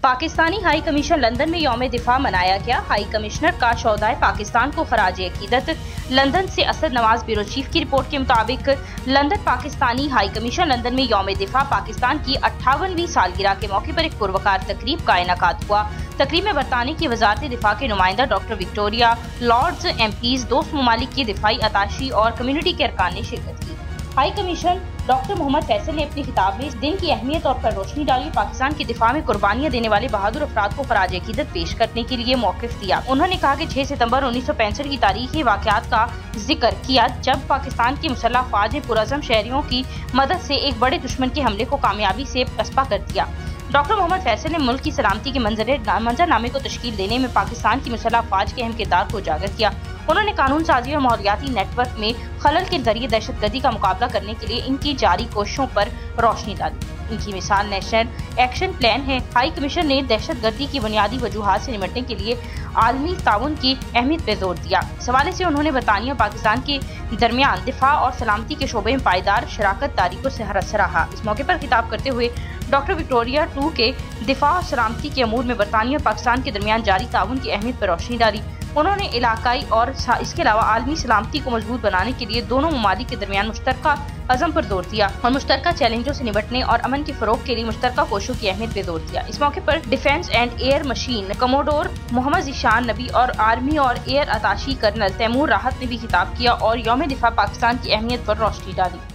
Pakistani high commission London में यौम दिफा मनाया गया। हाई कमिश्नर का शोहदाए पाकिस्तान को खराज अकीदत। लंदन से असद नवाज ब्यूरो चीफ की रिपोर्ट के मुताबिक London Pakistani high commission London में यौम दिफा पाकिस्तान की 58वीं सालगिरह के मौके पर एक पुरवकार तकरीब का इनेकाद हुआ। तकरीब में बरतानिया की वजारत दिफा के नुमाइंदा डॉक्टर विक्टोरिया, लॉर्ड्स, MPs, दोस्त ममालिक की दिफाई अताशी और कम्युनिटी के अरकान ने शिरकत की। High commission doctor Mohammad Faisal ने अपने खिताब में इस दिन की अहमियत और पर रोशनी डाली। पाकिस्तान की दिफा में कुर्बानियां देने वाले बहादुर अफराद को खराज अकीदत पेश करने के लिए मौक़िफ़ दिया। उन्होंने कहा कि 6 सितंबर 1965 की तारीखी वाक़यात का जिक्र किया जब पाकिस्तान की मुसल्लह फ़ौज ने पुरअज़म शहरियों की मदद से एक बड़े दुश्मन के हमले को कामयाबी से पसपा कर दिया। डॉक्टर मोहम्मद फैसल ने मुल्क की सलामती के मंजरनामे को तश्कील देने में पाकिस्तान की मुसल्लह फ़ौज के अहम किरदार को उजागर किया। उन्होंने कानून साजी और माहौलियाती नेटवर्क में खलल के जरिए दहशतगर्दी का मुकाबला करने के लिए इनकी जारी कोशिशों पर रोशनी डाली। इनकी मिसाल नेशनल एक्शन प्लान है। हाई कमीशन ने दहशतगर्दी की बुनियादी वजूहात से निपटने के लिए आलमी ताउन की अहमियत पर जोर दिया। इस हवाले से उन्होंने बरतानिया पाकिस्तान के दरमियान दिफा और सलामती के शोबे में पायदार शराकत दारी को सराहा। इस मौके पर खिताब करते हुए डॉक्टर विक्टोरिया टू के दिफा और सलामती के अमूर में बरतानिया और पाकिस्तान के दरमियान जारी ताउन की अहमियत पर रोशनी डाली। उन्होंने इलाकाई और इसके अलावा आलमी सलामती को मजबूत बनाने के लिए दोनों ममालिक के दरमियान मुश्तरका अज़म पर जोर दिया और मुश्तरका चैलेंजों से निपटने और अमन के फरोग के लिए मुश्तरका कोशिशों की अहमियत पर जोर दिया। इस मौके पर डिफेंस एंड एयर मशीन कमोडोर मोहम्मद ज़ीशान नबी और आर्मी और एयर अताशी कर्नल तैमूर राहत ने भी खिताब किया और यौम दिफा पाकिस्तान की अहमियत पर रोशनी डाली।